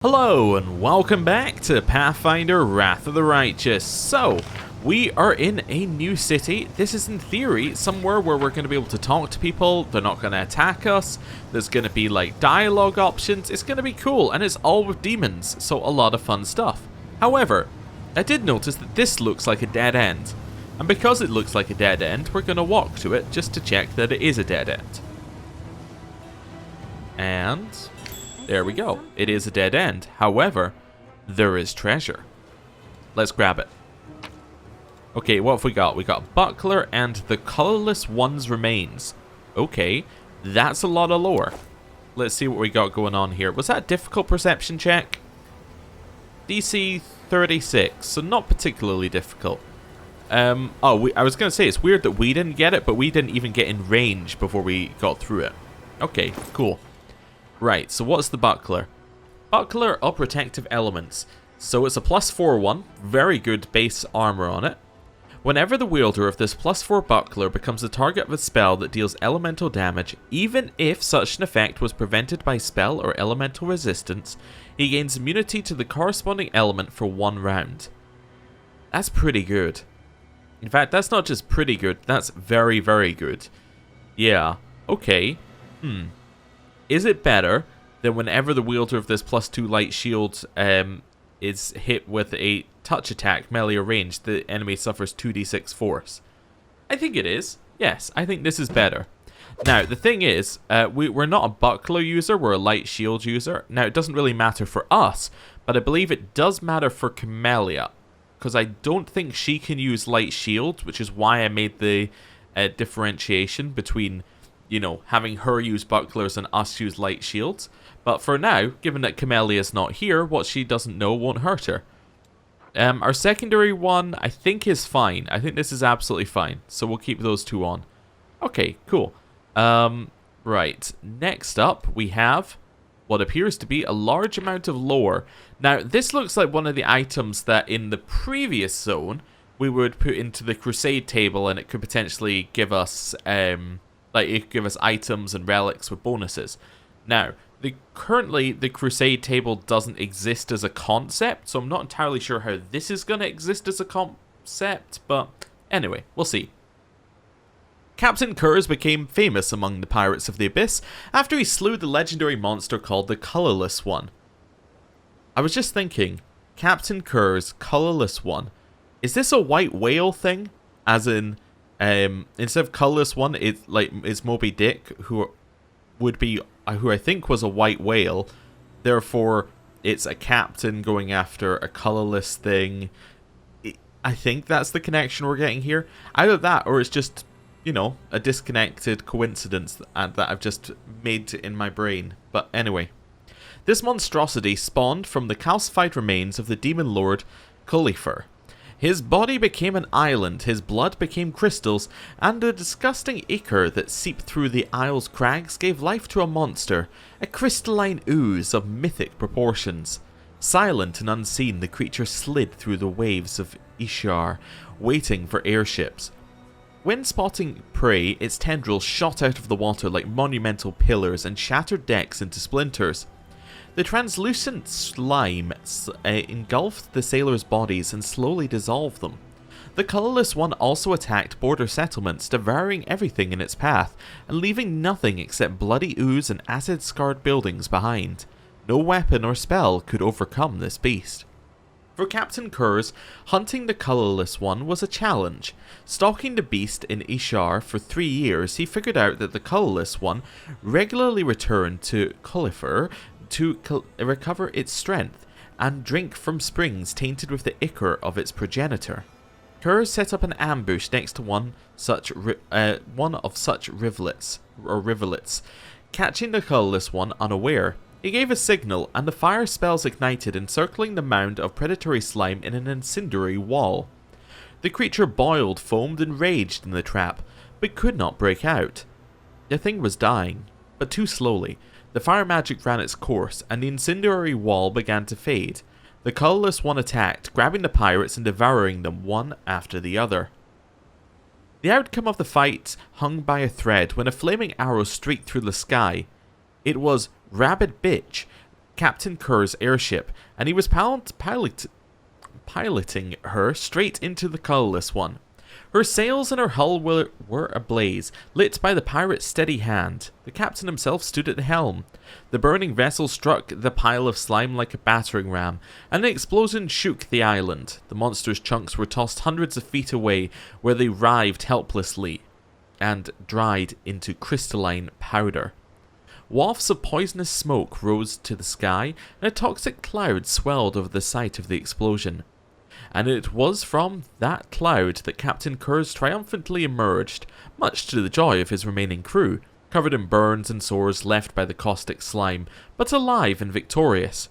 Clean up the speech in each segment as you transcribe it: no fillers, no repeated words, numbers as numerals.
Hello and welcome back to Pathfinder Wrath of the Righteous. So, we are in a new city. This is in theory somewhere where we're going to be able to talk to people. They're not going to attack us. There's going to be like dialogue options. It's going to be cool, and it's all with demons, so a lot of fun stuff. However, I did notice that this looks like a dead end. And because it looks like a dead end, we're going to walk to it just to check that it is a dead end. And there we go. It is a dead end. However, there is treasure. Let's grab it. Okay, what have we got? We got Buckler and the Colorless One's remains. Okay, that's a lot of lore. Let's see what we got going on here. Was that a difficult perception check? DC 36, so not particularly difficult. I was going to say, it's weird that we didn't get it, but we didn't even get in range before we got through it. Okay, cool. Right, so what's the Buckler? Buckler are protective elements. So it's a +4/1, very good base armor on it. Whenever the wielder of this +4 Buckler becomes the target of a spell that deals elemental damage, even if such an effect was prevented by spell or elemental resistance, he gains immunity to the corresponding element for 1 round. That's pretty good. In fact, that's not just pretty good, that's very, very good. Yeah, okay. Is it better than whenever the wielder of this +2 light shield is hit with a touch attack, melee or range, the enemy suffers 2d6 force? I think it is. Yes, I think this is better. Now, the thing is, we're not a buckler user, we're a light shield user. Now, it doesn't really matter for us, but I believe it does matter for Camellia, because I don't think she can use light shield, which is why I made the differentiation between, you know, having her use bucklers and us use light shields. But for now, given that Camellia's not here, what she doesn't know won't hurt her. Our secondary one, I think, is fine. I think this is absolutely fine. So we'll keep those two on. Okay, cool. Right. Next up, we have what appears to be a large amount of lore. Now, this looks like one of the items that in the previous zone, we would put into the Crusade table, and it could potentially give us it could give us items and relics with bonuses. Now, currently the Crusade table doesn't exist as a concept, so I'm not entirely sure how this is going to exist as a concept, but anyway, we'll see. Captain Kurz became famous among the pirates of the Abyss after he slew the legendary monster called the Colorless One. I was just thinking, Captain Kurz, Colorless One, is this a white whale thing? As in, instead of Colorless One, it's Moby Dick, who I think was a white whale. Therefore, it's a captain going after a colorless thing. I think that's the connection we're getting here. Either that, or it's just, you know, a disconnected coincidence that I've just made in my brain. But anyway, this monstrosity spawned from the calcified remains of the demon lord Collifer. His body became an island, his blood became crystals, and a disgusting ichor that seeped through the isle's crags gave life to a monster, a crystalline ooze of mythic proportions. Silent and unseen, the creature slid through the waves of Ishar, waiting for airships. When spotting prey, its tendrils shot out of the water like monumental pillars and shattered decks into splinters. The translucent slime engulfed the sailors' bodies and slowly dissolved them. The Colorless One also attacked border settlements, devouring everything in its path, and leaving nothing except bloody ooze and acid-scarred buildings behind. No weapon or spell could overcome this beast. For Captain Kurz, hunting the Colorless One was a challenge. Stalking the beast in Ishar for 3 years, he figured out that the Colorless One regularly returned to Collifer to recover its strength and drink from springs tainted with the ichor of its progenitor. Kurz set up an ambush next to one of such rivulets, catching the Colorless One unaware. He gave a signal, and the fire spells ignited, encircling the mound of predatory slime in an incendiary wall. The creature boiled, foamed, and raged in the trap, but could not break out. The thing was dying, but too slowly. The fire magic ran its course, and the incendiary wall began to fade. The Colorless One attacked, grabbing the pirates and devouring them one after the other. The outcome of the fight hung by a thread when a flaming arrow streaked through the sky. It was Rabid Bitch, Captain Kerr's airship, and he was piloting her straight into the Colorless One. Her sails and her hull were ablaze, lit by the pirate's steady hand. The captain himself stood at the helm. The burning vessel struck the pile of slime like a battering ram, and the explosion shook the island. The monster's chunks were tossed hundreds of feet away, where they writhed helplessly and dried into crystalline powder. Wafts of poisonous smoke rose to the sky, and a toxic cloud swelled over the site of the explosion. And it was from that cloud that Captain Kurz triumphantly emerged, much to the joy of his remaining crew, covered in burns and sores left by the caustic slime, but alive and victorious.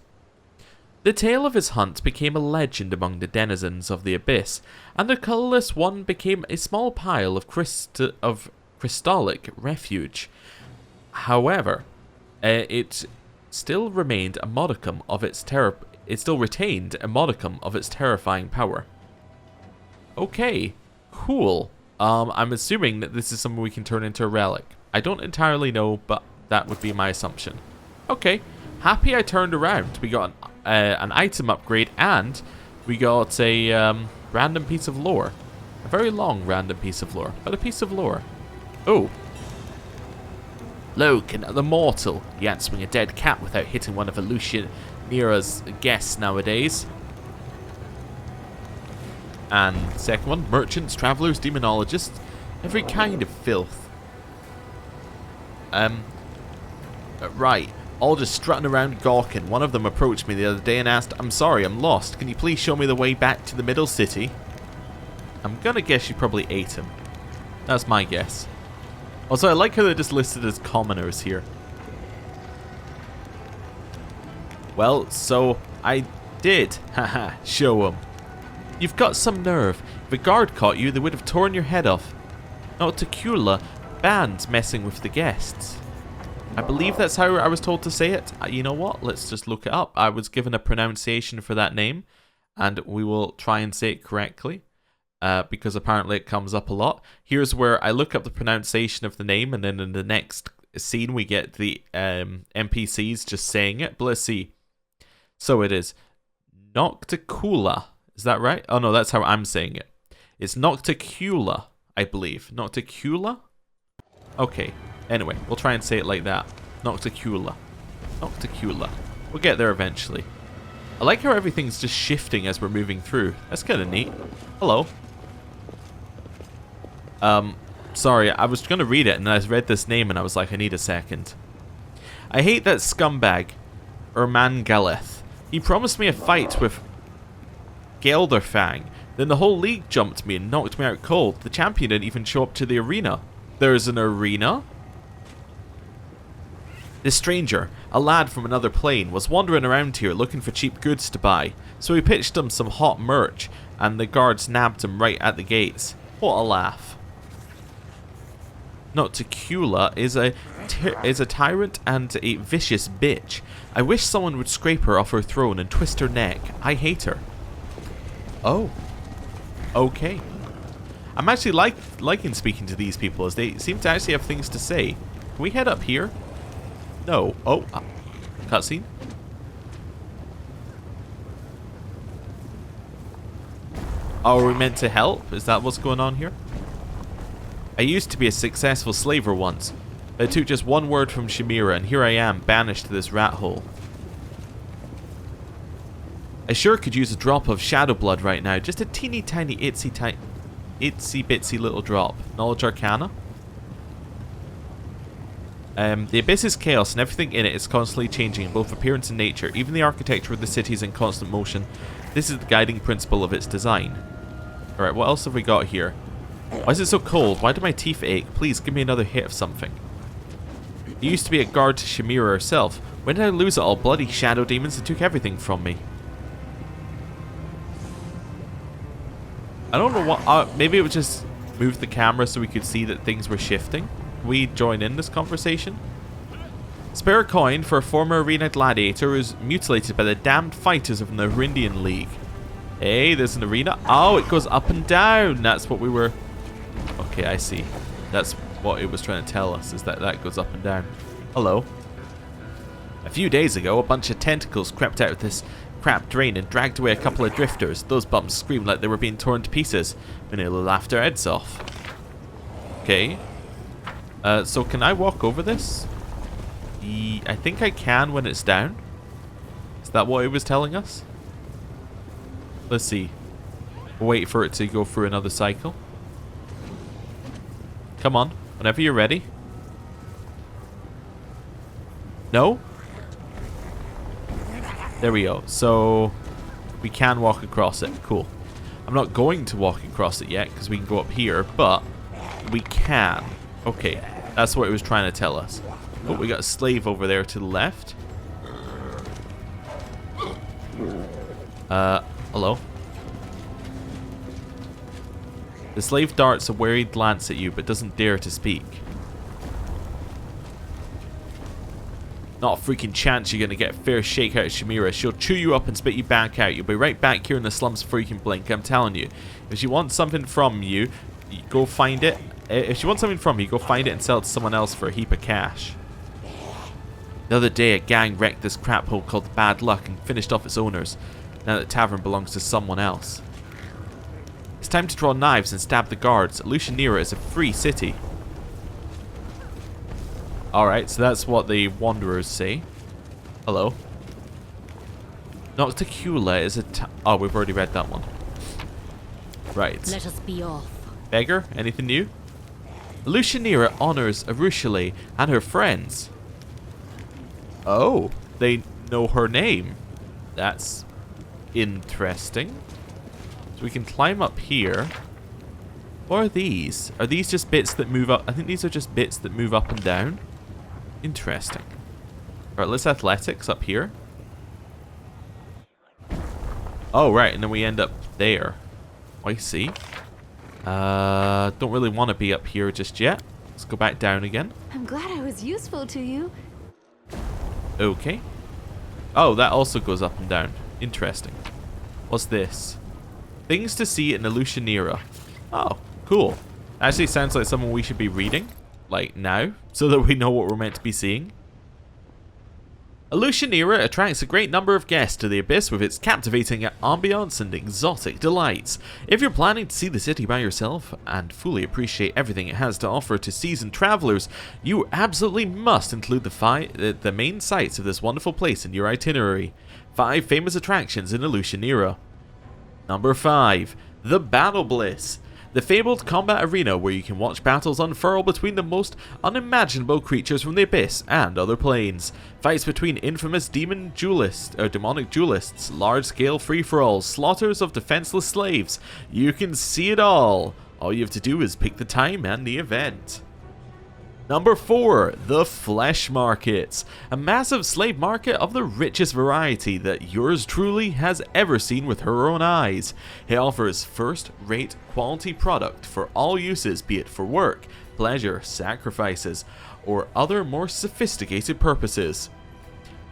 The tale of his hunt became a legend among the denizens of the abyss, and the Colorless One became a small pile of crystallic refuge. However, it still remained a modicum of its It still retained a modicum of its terrifying power. Okay, cool. I'm assuming that this is something we can turn into a relic. I don't entirely know, but that would be my assumption. Okay, happy I turned around. We got an item upgrade, and we got a random piece of lore. A very long random piece of lore, but a piece of lore. Oh. Lo, can the mortal yet swing a dead cat without hitting one of Nera's guests nowadays. And second one, merchants, travelers, demonologists, every kind of filth. Right, all just strutting around gawking. One of them approached me the other day and asked, "I'm sorry, I'm lost. Can you please show me the way back to the middle city?" I'm gonna guess you probably ate him. That's my guess. Also, I like how they're just listed as commoners here. Well, so I did. Haha, show 'em. You've got some nerve. If a guard caught you, they would have torn your head off. Not tequila, banned messing with the guests. I believe that's how I was told to say it. You know what? Let's just look it up. I was given a pronunciation for that name, and we will try and say it correctly. Because apparently it comes up a lot. Here's where I look up the pronunciation of the name, and then in the next scene we get the NPCs just saying it. But let's see. So it is Nocticula. Is that right? Oh no, that's how I'm saying it. It's Nocticula, I believe. Nocticula? Okay. Anyway, we'll try and say it like that. Nocticula. Nocticula. We'll get there eventually. I like how everything's just shifting as we're moving through. That's kind of neat. Hello. Sorry, I was going to read it and I read this name and I was like, I need a second. I hate that scumbag, Ermangaleth. He promised me a fight with Gelderfang. Then the whole league jumped me and knocked me out cold. The champion didn't even show up to the arena. There's an arena? This stranger, a lad from another plane, was wandering around here looking for cheap goods to buy. So we pitched him some hot merch and the guards nabbed him right at the gates. What a laugh. Nocticula is a tyrant and a vicious bitch. I wish someone would scrape her off her throne and twist her neck. I hate her. Oh. Okay. I'm actually liking speaking to these people as they seem to actually have things to say. Can we head up here? No. Oh. Cutscene. Oh, are we meant to help? Is that what's going on here? I used to be a successful slaver once. I took just one word from Chimera and here I am, banished to this rat hole. I sure could use a drop of shadow blood right now. Just a teeny tiny itsy bitsy little drop. Knowledge Arcana? The abyss is chaos and everything in it is constantly changing in both appearance and nature. Even the architecture of the city is in constant motion. This is the guiding principle of its design. Alright, what else have we got here? Why is it so cold? Why do my teeth ache? Please give me another hit of something. You used to be a guard to Chimera herself. When did I lose it all? Bloody shadow demons that took everything from me. I don't know what... maybe it would just move the camera so we could see that things were shifting. Can we join in this conversation? Spare a coin for a former arena gladiator who was mutilated by the damned fighters of the Horindian League. Hey, there's an arena. Oh, it goes up and down. That's what we were... Okay, I see. That's what it was trying to tell us, is that that goes up and down. Hello. A few days ago, a bunch of tentacles crept out of this crap drain and dragged away a couple of drifters. Those bums screamed like they were being torn to pieces. We nearly laughed our heads off. Okay. So can I walk over this? I think I can when it's down. Is that what it was telling us? Let's see. We'll wait for it to go through another cycle. Come on. Whenever you're ready. No? There we go. So we can walk across it. Cool. I'm not going to walk across it yet because we can go up here, but we can. Okay. That's what it was trying to tell us. Oh, we got a slave over there to the left. Hello? The slave darts a wary glance at you, but doesn't dare to speak. Not a freaking chance you're gonna get a fair shake out of Shamira. She'll chew you up and spit you back out. You'll be right back here in the slums freaking blink, I'm telling you. If she wants something from you, go find it. If she wants something from you, go find it and sell it to someone else for a heap of cash. The other day, a gang wrecked this crap hole called Bad Luck and finished off its owners. Now the tavern belongs to someone else. It's time to draw knives and stab the guards. Lucianira is a free city. Alright, so that's what the Wanderers say. Hello. Nocticula is a oh, we've already read that one. Right. Let us be off. Beggar, anything new? Lucianira honors Arushale and her friends. Oh, they know her name. That's interesting. So we can climb up here. What are these? Are these just bits that move up? I think these are just bits that move up and down. Interesting. Alright, let's athletics up here. Oh, right, and then we end up there. I see. Don't really want to be up here just yet. Let's go back down again. I'm glad I was useful to you. Okay. Oh, that also goes up and down. Interesting. What's this? Things to see in Lucianira. Oh, cool. Actually sounds like someone we should be reading. Like now. So that we know what we're meant to be seeing. Lucianira attracts a great number of guests to the Abyss with its captivating ambiance and exotic delights. If you're planning to see the city by yourself and fully appreciate everything it has to offer to seasoned travelers, you absolutely must include the main sites of this wonderful place in your itinerary. 5 famous attractions in Lucianira. Number 5. The Battle Bliss. The fabled combat arena where you can watch battles unfurl between the most unimaginable creatures from the Abyss and other planes. Fights between infamous demonic duelists, large-scale free-for-alls, slaughters of defenseless slaves. You can see it all. All you have to do is pick the time and the event. Number 4, the Flesh Markets, a massive slave market of the richest variety that yours truly has ever seen with her own eyes. It offers first-rate quality product for all uses, be it for work, pleasure, sacrifices, or other more sophisticated purposes.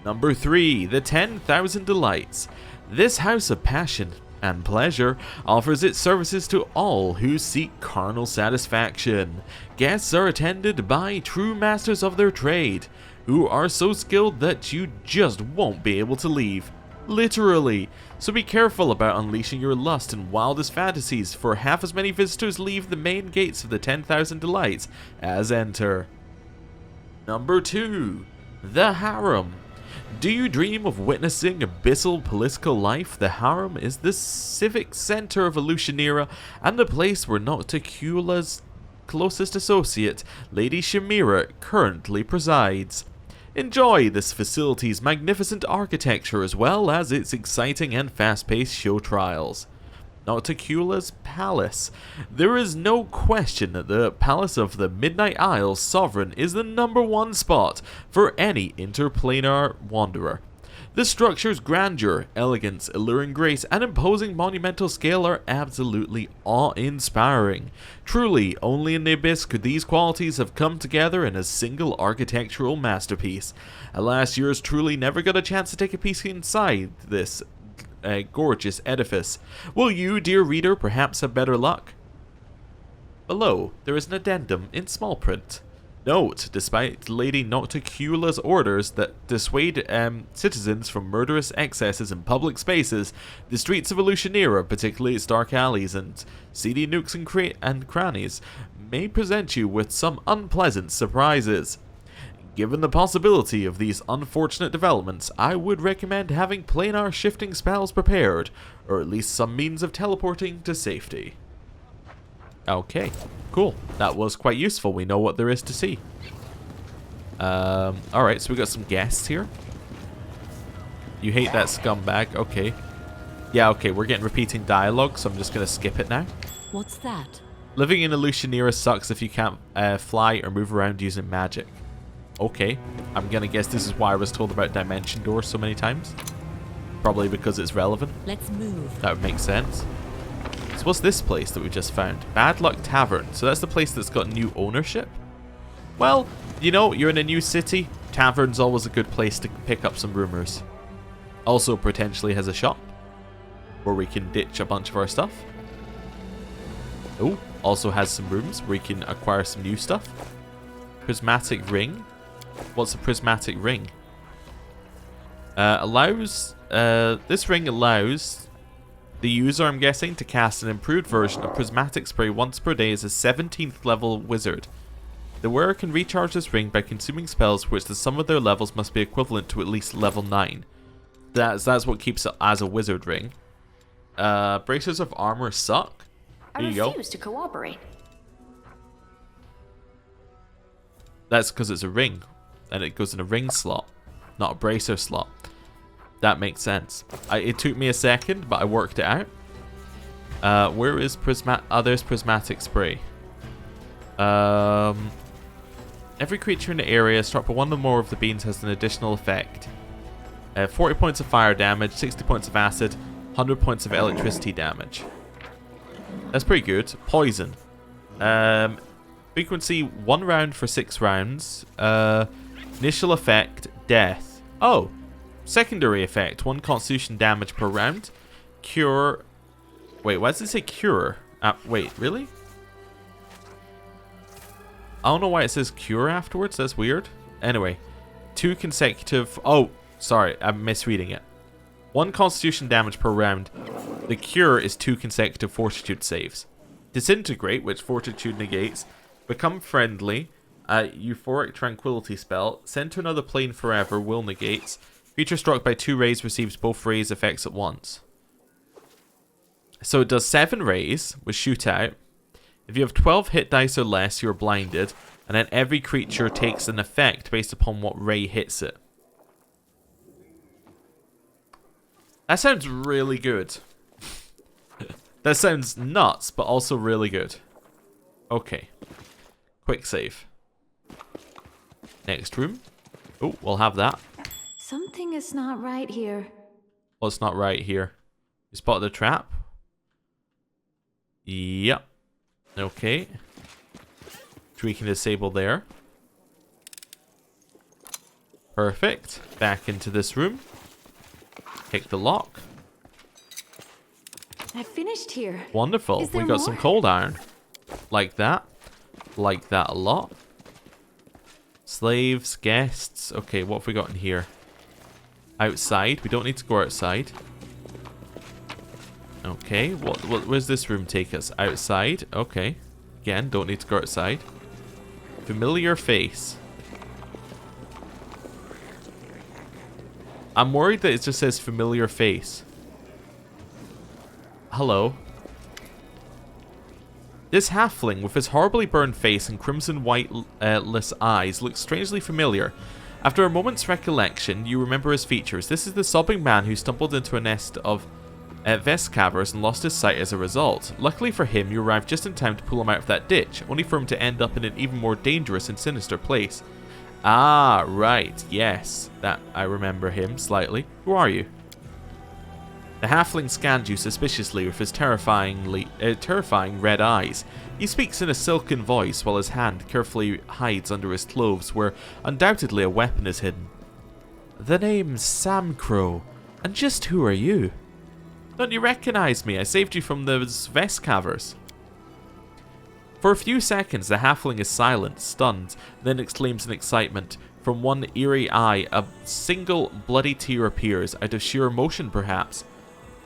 Number 3, the 10,000 Delights. This house of passion and pleasure offers its services to all who seek carnal satisfaction. Guests are attended by true masters of their trade, who are so skilled that you just won't be able to leave. Literally. So be careful about unleashing your lust and wildest fantasies, for half as many visitors leave the main gates of the 10,000 Delights as enter. Number 2. The Harem. Do you dream of witnessing abyssal political life? The Harem is the civic center of Lucianira and the place where Nocticula's closest associate, Lady Shamira, currently presides. Enjoy this facility's magnificent architecture as well as its exciting and fast-paced show trials. Nocticula's Palace. There is no question that the Palace of the Midnight Isle's sovereign is the #1 spot for any interplanar wanderer. The structure's grandeur, elegance, alluring grace, and imposing monumental scale are absolutely awe-inspiring. Truly, only in the Abyss could these qualities have come together in a single architectural masterpiece. Alas, yours truly never got a chance to take a peek inside this gorgeous edifice. Will you, dear reader, perhaps have better luck? Below, there is an addendum in small print. Note, despite Lady Nocticula's orders that dissuade citizens from murderous excesses in public spaces, the streets of Illusionera, particularly its dark alleys and seedy nooks and crannies, may present you with some unpleasant surprises. Given the possibility of these unfortunate developments, I would recommend having planar shifting spells prepared, or at least some means of teleporting to safety. Okay, cool. That was quite useful. We know what there is to see. Alright, so we got some guests here. You hate that scumbag. Okay. Yeah, okay, we're getting repeating dialogue, so I'm just going to skip it now. What's that? Living in Illusionera sucks if you can't fly or move around using magic. Okay, I'm going to guess this is why I was told about Dimension Doors so many times. Probably because it's relevant. Let's move. That would make sense. So what's this place that we just found? Bad Luck Tavern. So that's the place that's got new ownership? Well, you know, you're in a new city. Tavern's always a good place to pick up some rumors. Also potentially has a shop where we can ditch a bunch of our stuff. Oh, also has some rooms where you can acquire some new stuff. Prismatic ring. What's a prismatic ring? This ring allows the user, I'm guessing, to cast an improved version of prismatic spray once per day as a 17th level wizard. The wearer can recharge this ring by consuming spells which the sum of their levels must be equivalent to at least level 9. That's what keeps it as a wizard ring. Bracers of armor suck. Here you go. I refuse to cooperate. That's because it's a ring, and it goes in a ring slot, not a bracer slot. That makes sense. It took me a second, but I worked it out. Where is there's prismatic spray. Every creature in the area struck by one or more of the beans has an additional effect. 40 points of fire damage, 60 points of acid, 100 points of electricity damage. That's pretty good. Poison. Frequency 1 round for 6 rounds. Initial effect, death. Oh. Secondary effect, 1 constitution damage per round. Cure. Wait, why does it say cure? Wait, really? I don't know why it says cure afterwards. That's weird. Anyway, 2 consecutive. Oh, sorry, I'm misreading it. 1 constitution damage per round. The cure is 2 consecutive fortitude saves. Disintegrate, which fortitude negates. Become friendly. Euphoric tranquility spell. Send to another plane forever. Will negates. Creature struck by 2 rays receives both rays effects at once. So it does 7 rays with shootout. If you have 12 hit dice or less, you're blinded. And then every creature takes an effect based upon what ray hits it. That sounds really good. That sounds nuts, but also really good. Okay. Quick save. Next room. Oh, we'll have that. Something is not right here. What's not right here? You spotted the trap? Yep. Okay. Which we can disable there. Perfect. Back into this room. Pick the lock. I finished here. Wonderful. Is there We got more? some cold iron. Like that. Like that a lot. Slaves, guests. Okay, what have we got in here? Outside. We don't need to go outside. Okay, where's this room take us? Outside. Okay. Again, don't need to go outside. Familiar face. I'm worried that it just says familiar face. Hello. This halfling with his horribly burned face and crimson whiteless eyes looks strangely familiar. After a moment's recollection, you remember his features. This is the sobbing man who stumbled into a nest of Vescavers and lost his sight as a result. Luckily for him, you arrived just in time to pull him out of that ditch, only for him to end up in an even more dangerous and sinister place. Ah, right, yes. That I remember him slightly. Who are you? The halfling scanned you suspiciously with his terrifying red eyes. He speaks in a silken voice while his hand carefully hides under his clothes where undoubtedly a weapon is hidden. The name's Sam Crow, and just who are you? Don't you recognize me? I saved you from those Vescavers. For a few seconds, the halfling is silent, stunned, then exclaims in excitement. From one eerie eye, a single bloody tear appears, out of sheer emotion perhaps.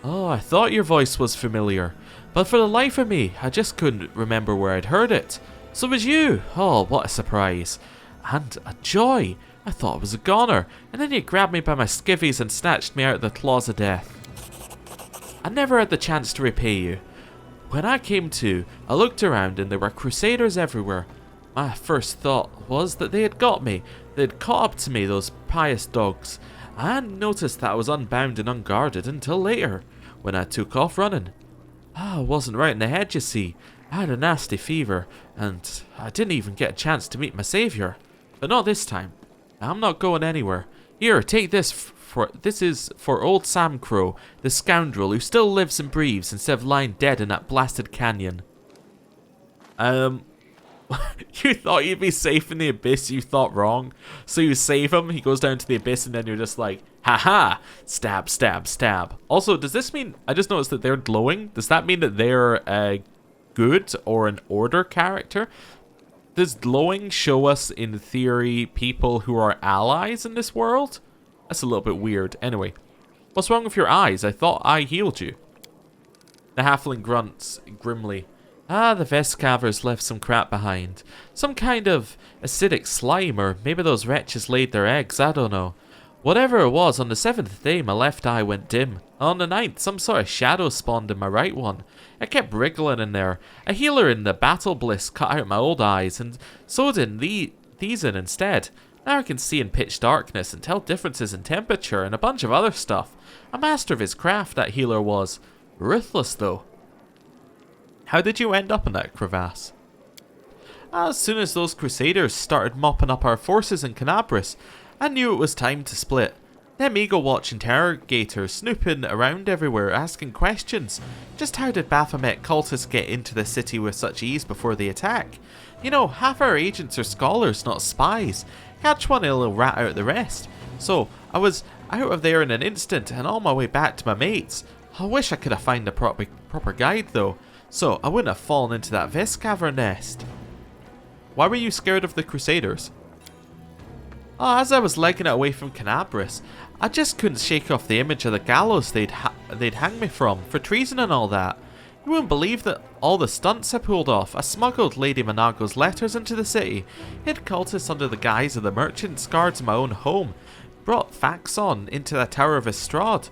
Oh, I thought your voice was familiar, but for the life of me, I just couldn't remember where I'd heard it. So it was you! Oh, what a surprise. And a joy! I thought it was a goner, and then you grabbed me by my skivvies and snatched me out of the claws of death. I never had the chance to repay you. When I came to, I looked around and there were Crusaders everywhere. My first thought was that they had got me. They had caught up to me, those pious dogs. I hadn't noticed that I was unbound and unguarded until later, when I took off running. I wasn't right in the head, you see. I had a nasty fever, and I didn't even get a chance to meet my saviour. But not this time. I'm not going anywhere. Here, take this. This is for old Sam Crow, the scoundrel who still lives and breathes instead of lying dead in that blasted canyon. You thought you'd be safe in the abyss, you thought wrong. So you save him, he goes down to the abyss, and then you're just like, haha, stab, stab, stab. Also, does this mean, I just noticed that they're glowing. Does that mean that they're a good or an order character? Does glowing show us, in theory, people who are allies in this world? That's a little bit weird. Anyway, what's wrong with your eyes? I thought I healed you. The halfling grunts grimly. Ah, the Vescavers left some crap behind. Some kind of acidic slime, or maybe those wretches laid their eggs, I don't know. Whatever it was, on the 7th day my left eye went dim. On the 9th, some sort of shadow spawned in my right one. I kept wriggling in there. A healer in the battle bliss cut out my old eyes, and sewed in these in instead. Now I can see in pitch darkness and tell differences in temperature and a bunch of other stuff. A master of his craft, that healer was. Ruthless, though. How did you end up in that crevasse? As soon as those Crusaders started mopping up our forces in Canabris, I knew it was time to split. Them Eagle Watch interrogators snooping around everywhere asking questions. Just how did Baphomet cultists get into the city with such ease before the attack? You know, half our agents are scholars, not spies. Catch one, it'll rat out the rest. So, I was out of there in an instant and on my way back to my mates. I wish I could have found a proper guide though, so I wouldn't have fallen into that Vescaver nest. Why were you scared of the Crusaders? Oh, as I was legging it away from Canabris, I just couldn't shake off the image of the gallows they'd hang me from, for treason and all that. You wouldn't believe that all the stunts I pulled off. I smuggled Lady Monago's letters into the city, hid cultists under the guise of the merchants' guards in my own home, brought Faxon into the Tower of Estrad,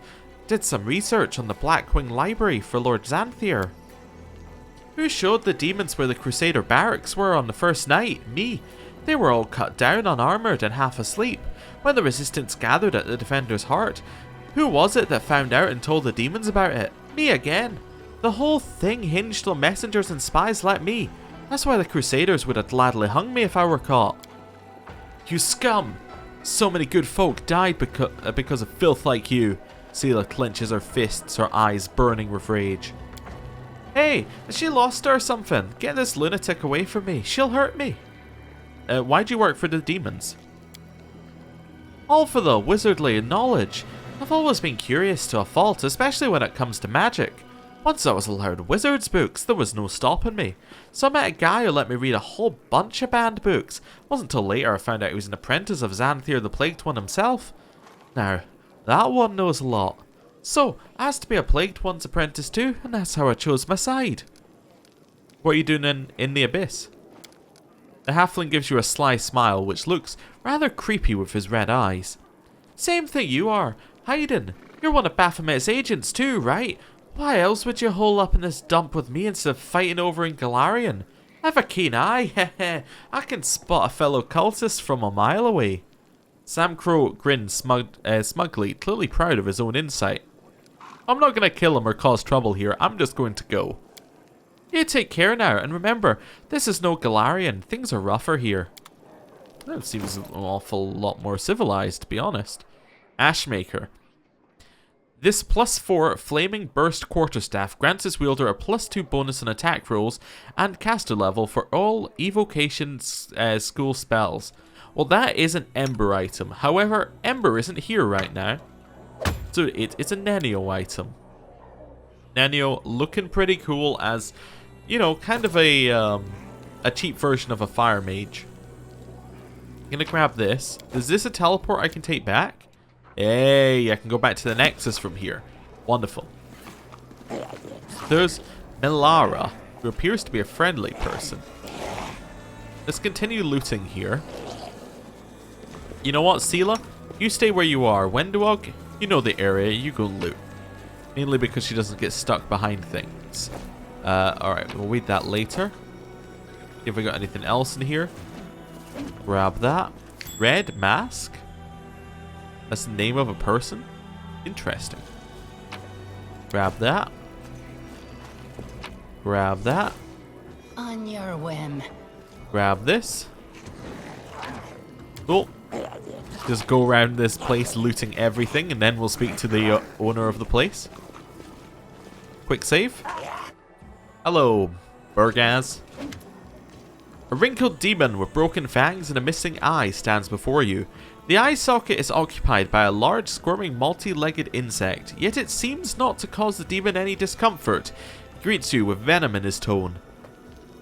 did some research on the Blackwing Library for Lord Xanthier. Who showed the demons where the Crusader barracks were on the first night? Me. They were all cut down, unarmoured and half asleep, when the resistance gathered at the Defender's Heart. Who was it that found out and told the demons about it? Me again. The whole thing hinged on messengers and spies like me. That's why the Crusaders would have gladly hung me if I were caught. You scum! So many good folk died because of filth like you. Seela clenches her fists, her eyes burning with rage. Hey, has she lost her or something? Get this lunatic away from me. She'll hurt me. Why'd you work for the demons? All for the wizardly knowledge. I've always been curious to a fault, especially when it comes to magic. Once I was allowed wizard's books, there was no stopping me. So I met a guy who let me read a whole bunch of banned books. It wasn't until later I found out he was an apprentice of Xanthier the Plagued One himself. Now, that one knows a lot. So, I asked to be a Plagued One's apprentice too, and that's how I chose my side. What are you doing in the abyss? The halfling gives you a sly smile, which looks rather creepy with his red eyes. Same thing you are, hiding. You're one of Baphomet's agents too, right? Why else would you hole up in this dump with me instead of fighting over in Golarion? I have a keen eye, heh. I can spot a fellow cultist from a mile away. Sam Crow grinned smugly, clearly proud of his own insight. I'm not going to kill him or cause trouble here, I'm just going to go. You take care now, and remember, this is no Golarion. Things are rougher here. That seems an awful lot more civilized, to be honest. Ashmaker. This +4 Flaming Burst Quarterstaff grants its wielder a +2 bonus on attack rolls and caster level for all evocation school spells. Well, that is an Ember item. However, Ember isn't here right now. So it's a Nenio item. Nenio looking pretty cool as, you know, kind of a a cheap version of a fire mage. I'm gonna grab this. Is this a teleport I can take back? Hey, I can go back to the Nexus from here. Wonderful. There's Melara, who appears to be a friendly person. Let's continue looting here. You know what, Sela? You stay where you are. Wendog, you know the area. You go loot. Mainly because she doesn't get stuck behind things. Alright, we'll read that later. Have we got anything else in here? Grab that. Red mask? That's the name of a person? Interesting. Grab that. Grab that. On your whim. Grab this. Cool. Just go around this place looting everything, and then we'll speak to the owner of the place. Quick save. Hello, Burgas. A wrinkled demon with broken fangs and a missing eye stands before you. The eye socket is occupied by a large, squirming, multi-legged insect, yet it seems not to cause the demon any discomfort. He greets you with venom in his tone.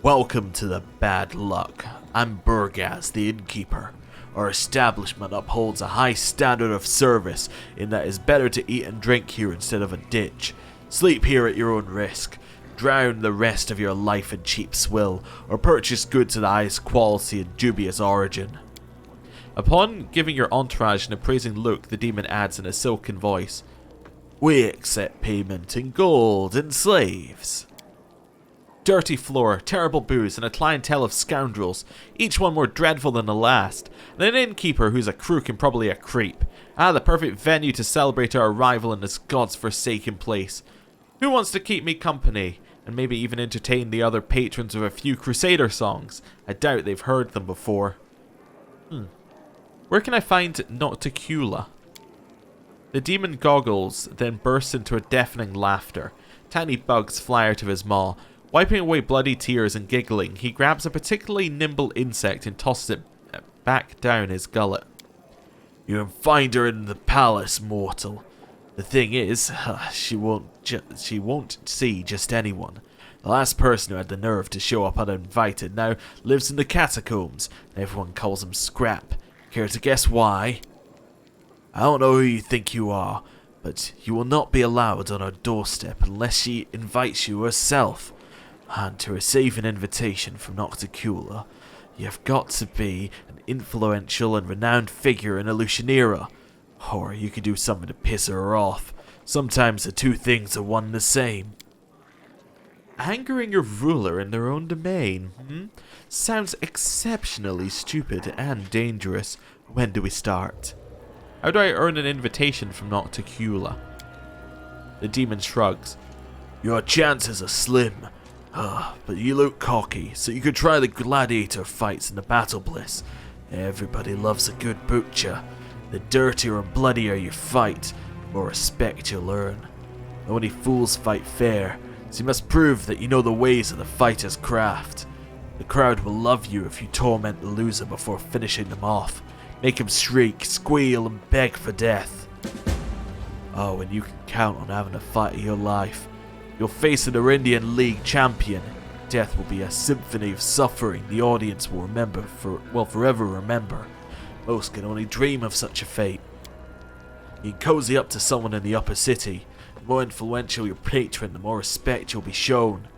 Welcome to the bad luck. I'm Burgas, the innkeeper. Our establishment upholds a high standard of service in that it's better to eat and drink here instead of a ditch. Sleep here at your own risk. Drown the rest of your life in cheap swill, or purchase goods of the highest quality and dubious origin. Upon giving your entourage an appraising look, the demon adds in a silken voice, We accept payment in gold and slaves. Dirty floor, terrible booze, and a clientele of scoundrels, each one more dreadful than the last, and an innkeeper who's a crook and probably a creep. The perfect venue to celebrate our arrival in this god's forsaken place. Who wants to keep me company? And maybe even entertain the other patrons with a few Crusader songs. I doubt they've heard them before. Where can I find Nocticula? The demon goggles, then bursts into a deafening laughter. Tiny bugs fly out of his maw. Wiping away bloody tears and giggling, he grabs a particularly nimble insect and tosses it back down his gullet. You can find her in the palace, mortal. The thing is, she won't see just anyone. The last person who had the nerve to show up uninvited now lives in the catacombs, and everyone calls him Scrap. Care to guess why? I don't know who you think you are, but you will not be allowed on her doorstep unless she invites you herself. And to receive an invitation from Nocticula, you have got to be an influential and renowned figure in Illusionera. Or you could do something to piss her off. Sometimes the two things are one and the same. Angering your ruler in their own domain, Sounds exceptionally stupid and dangerous. When do we start? How do I earn an invitation from Nocticula? The demon shrugs. Your chances are slim. But you look cocky, so you could try the gladiator fights in the Battle Bliss. Everybody loves a good butcher. The dirtier and bloodier you fight, the more respect you'll earn. Only fools fight fair, so you must prove that you know the ways of the fighter's craft. The crowd will love you if you torment the loser before finishing them off. Make him shriek, squeal, and beg for death. Oh, and you can count on having a fight of your life. You'll face an Arindian League champion. Death will be a symphony of suffering the audience will forever remember. Most can only dream of such a fate. You can cozy up to someone in the upper city. The more influential your patron, the more respect you'll be shown.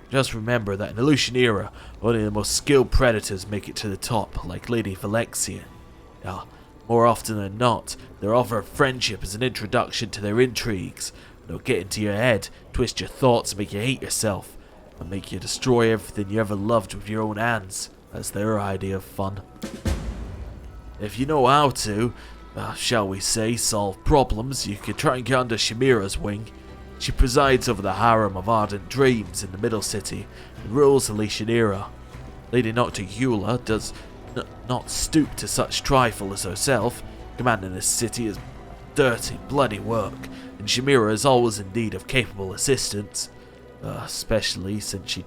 Just remember that in Illusionera, only the most skilled predators make it to the top, like Lady Valexian. More often than not, they'll offer friendship as an introduction to their intrigues. They'll get into your head, twist your thoughts, make you hate yourself, and make you destroy everything you ever loved with your own hands. That's their idea of fun. If you know how to, shall we say, solve problems, you could try and get under Shamira's wing. She presides over the harem of ardent dreams in the middle city and rules Illusionera. Lady Nocticula does not stoop to such trifle as herself. Commanding this city is dirty, bloody work, and Shamira is always in need of capable assistance, especially since she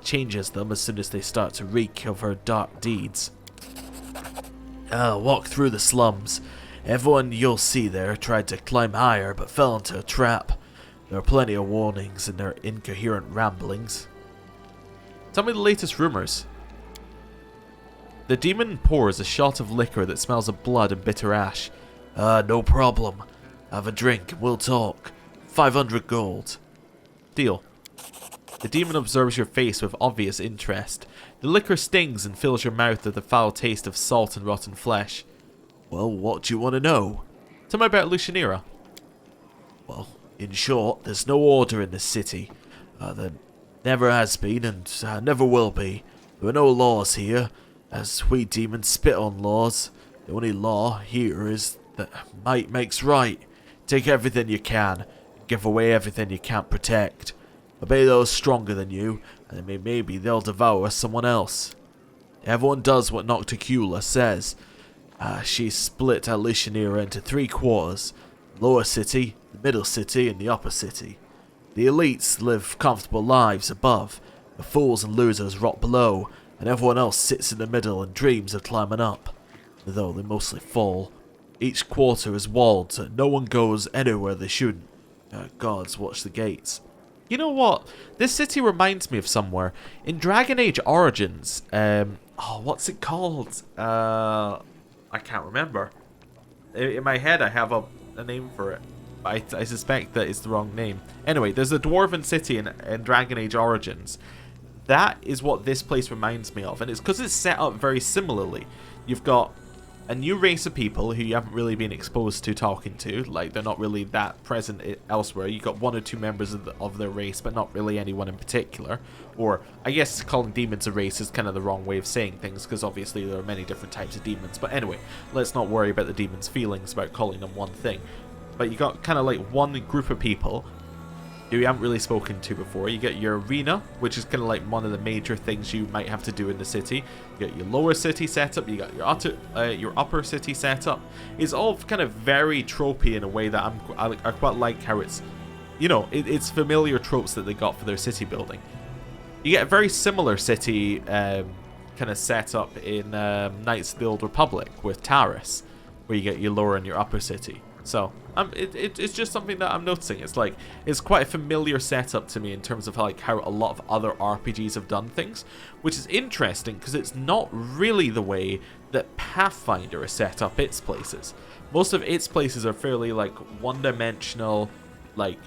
changes them as soon as they start to reek of her dark deeds. Walk through the slums. Everyone you'll see there tried to climb higher but fell into a trap. There are plenty of warnings in their incoherent ramblings. Tell me the latest rumors. The demon pours a shot of liquor that smells of blood and bitter ash. No problem. Have a drink and we'll talk. 500 gold. Deal. The demon observes your face with obvious interest. The liquor stings and fills your mouth with the foul taste of salt and rotten flesh. Well, what do you want to know? Tell me about Lucianira. Well, in short, there's no order in this city. There never has been and never will be. There are no laws here, as we demons spit on laws. The only law here is that might makes right. Take everything you can, give away everything you can't protect. Obey those stronger than you, and then maybe they'll devour someone else. Everyone does what Nocticula says. She split Lucianira into 3 quarters. Lower city, the middle city, and the upper city. The elites live comfortable lives above. The fools and losers rot below, and everyone else sits in the middle and dreams of climbing up. Though they mostly fall. Each quarter is walled, so no one goes anywhere they shouldn't. Guards watch the gates. You know what? This city reminds me of somewhere. In Dragon Age Origins, what's it called? I can't remember. In my head I have a name for it. I suspect that it's the wrong name. Anyway, there's a dwarven city in Dragon Age Origins. That is what this place reminds me of. And it's because it's set up very similarly. You've got a new race of people who you haven't really been exposed to talking to. Like, they're not really that present elsewhere. You've got 1 or 2 members of their race, but not really anyone in particular. Or, I guess calling demons a race is kind of the wrong way of saying things, because obviously there are many different types of demons. But anyway, let's not worry about the demons' feelings about calling them one thing. But you got kind of like one group of people who you haven't really spoken to before. You get your arena, which is kind of like one of the major things you might have to do in the city. You got your lower city setup. You got your upper city setup. It's all kind of very tropey in a way that I quite like how it's, you know, it's familiar tropes that they got for their city building. You get a very similar city kind of setup in Knights of the Old Republic with Taris, where you get your lower and your upper city. So it's just something that I'm noticing. It's like, it's quite a familiar setup to me in terms of like how a lot of other RPGs have done things, which is interesting because it's not really the way that Pathfinder has set up its places. Most of its places are fairly like one-dimensional, like,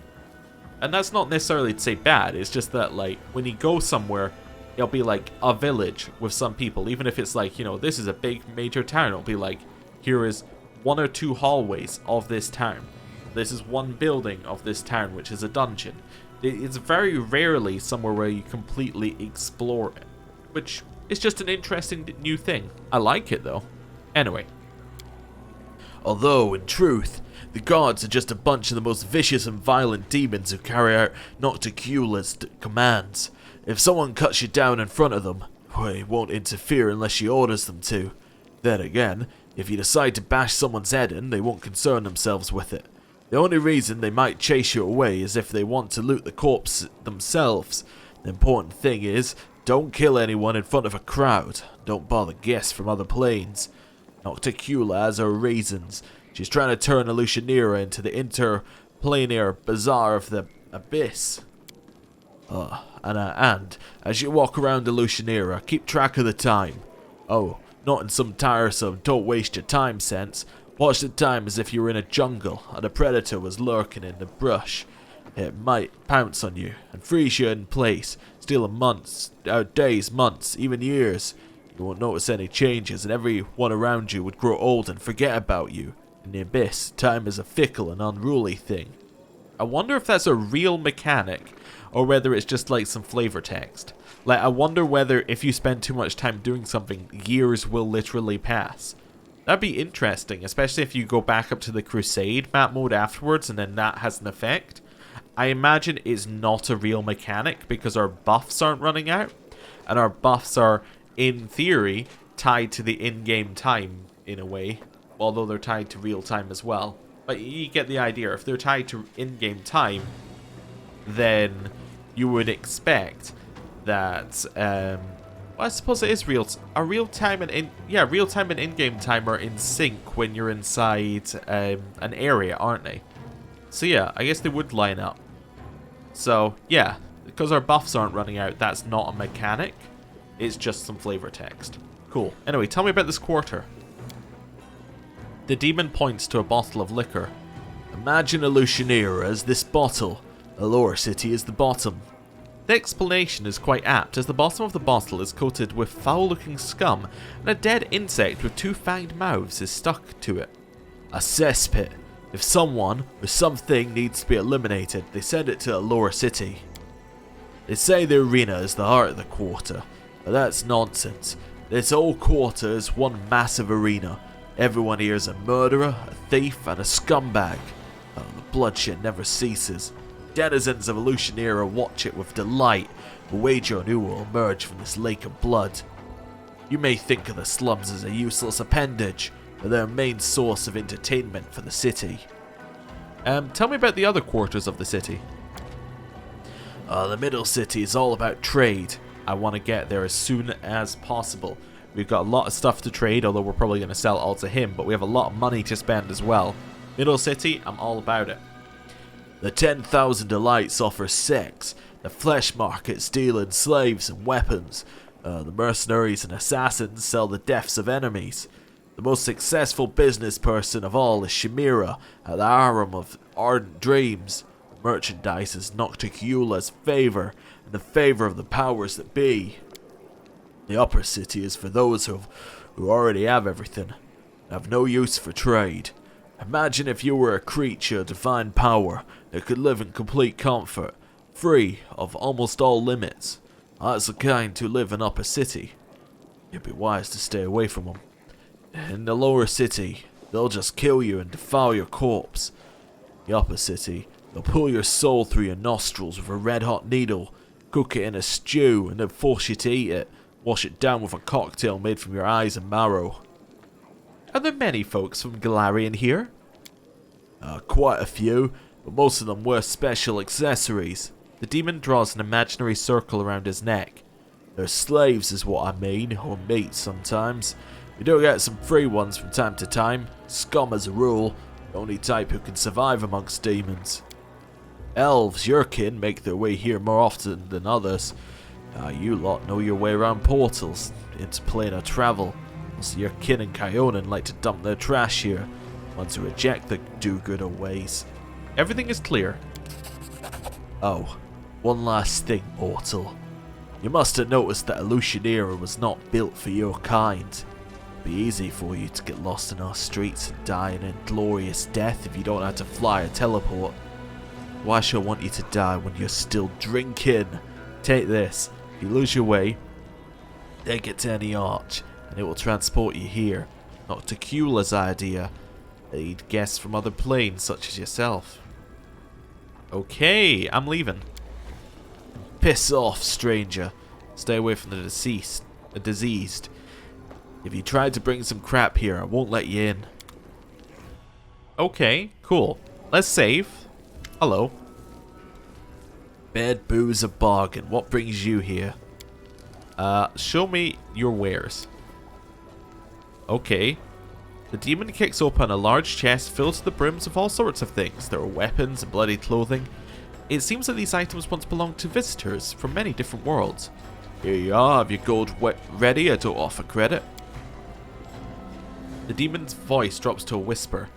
and that's not necessarily to say bad. It's just that like when you go somewhere, it'll be like a village with some people. Even if it's like, you know, this is a big major town, it'll be like, here is 1 or 2 hallways of this town. This is one building of this town, which is a dungeon. It's very rarely somewhere where you completely explore it, which is just an interesting new thing. I like it though. Anyway. Although, in truth, the guards are just a bunch of the most vicious and violent demons who carry out Nocticula's commands. If someone cuts you down in front of them, they won't interfere unless she orders them to. Then again, if you decide to bash someone's head in, they won't concern themselves with it. The only reason they might chase you away is if they want to loot the corpse themselves. The important thing is, don't kill anyone in front of a crowd. Don't bother guests from other planes. Nocticula has her reasons. She's trying to turn Lucianira into the interplanar bazaar of the abyss. And as you walk around the Lucianira, keep track of the time. Oh, not in some tiresome, don't waste your time sense. Watch the time as if you were in a jungle and a predator was lurking in the brush. It might pounce on you and freeze you in place, steal days, months, even years. You won't notice any changes and everyone around you would grow old and forget about you. In the abyss, time is a fickle and unruly thing. I wonder if that's a real mechanic or whether it's just like some flavor text. Like, I wonder whether if you spend too much time doing something, years will literally pass. That'd be interesting, especially if you go back up to the Crusade map mode afterwards and then that has an effect. I imagine it's not a real mechanic because our buffs aren't running out. And our buffs are, in theory, tied to the in-game time in a way. Although they're tied to real time as well. But you get the idea. If they're tied to in-game time, then you would expect that, well, I suppose it is real time and in-game time are in sync when you're inside an area, aren't they? So yeah, I guess they would line up. So yeah, because our buffs aren't running out, that's not a mechanic. It's just some flavor text. Cool. Anyway, tell me about this quarter. The demon points to a bottle of liquor. Imagine a Lucianera as this bottle. The lower city is the bottom. The explanation is quite apt, as the bottom of the bottle is coated with foul-looking scum, and a dead insect with 2 fanged mouths is stuck to it. A cesspit. If someone or something needs to be eliminated, they send it to the lower city. They say the arena is the heart of the quarter, but that's nonsense. This whole quarter is one massive arena. Everyone here is a murderer, a thief, and a scumbag. Oh, the bloodshed never ceases. Denizens of Lucianera watch it with delight, but wager on who will emerge from this lake of blood. You may think of the slums as a useless appendage, but they're a main source of entertainment for the city. Tell me about the other quarters of the city. The middle city is all about trade. I want to get there as soon as possible. We've got a lot of stuff to trade, although we're probably going to sell it all to him, but we have a lot of money to spend as well. Middle city, I'm all about it. The 10,000 Delights offer sex. The flesh markets deal in slaves and weapons. The mercenaries and assassins sell the deaths of enemies. The most successful business person of all is Chimera at the harem of ardent dreams. Merchandise is Nocticula's favor, and the favor of the powers that be. The upper city is for those who already have everything, and have no use for trade. Imagine if you were a creature of divine power that could live in complete comfort, free of almost all limits. That's the kind who live in upper city. You'd be wise to stay away from them. In the lower city, they'll just kill you and defile your corpse. The upper city, they'll pull your soul through your nostrils with a red-hot needle, cook it in a stew, and then force you to eat it. Wash it down with a cocktail made from your eyes and marrow. Are there many folks from Golarion here? Quite a few, but most of them wear special accessories. The demon draws an imaginary circle around his neck. They're slaves is what I mean, or mates sometimes. We do get some free ones from time to time. Scum as a rule, the only type who can survive amongst demons. Elves, your kin, make their way here more often than others. You lot know your way around portals, into planar travel. Also, your kin and Kyonin like to dump their trash here, ones who reject the do-gooder ways. Everything is clear. Oh, one last thing, mortal. You must have noticed that Lucianera was not built for your kind. It'd be easy for you to get lost in our streets and die an inglorious death if you don't have to fly or teleport. Why should I want you to die when you're still drinking? Take this. If you lose your way, take it to any arch, and it will transport you here. Not to Kula's idea. Lead guests from other planes, such as yourself. Okay, I'm leaving. Piss off, stranger. Stay away from the diseased. If you tried to bring some crap here, I won't let you in. Okay, cool. Let's save. Hello. Bed, booze, a bargain. What brings you here? Show me your wares. Okay. The demon kicks open a large chest filled to the brims of all sorts of things. There are weapons and bloody clothing. It seems that these items once belonged to visitors from many different worlds. Here you are, have your gold ready, I don't offer credit. The demon's voice drops to a whisper.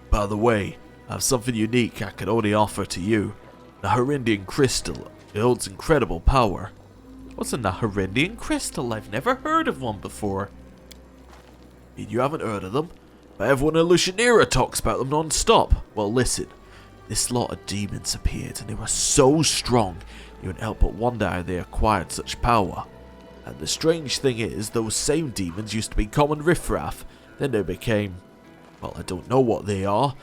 By the way, I have something unique I can only offer to you. The Naharindian crystal. It holds incredible power. What's a Naharindian crystal? I've never heard of one before. You haven't heard of them? But everyone in Lucianera talks about them non-stop. Well, listen. This lot of demons appeared, and they were so strong, you wouldn't help but wonder how they acquired such power. And the strange thing is, those same demons used to be common riffraff. Then they became... well, I don't know what they are,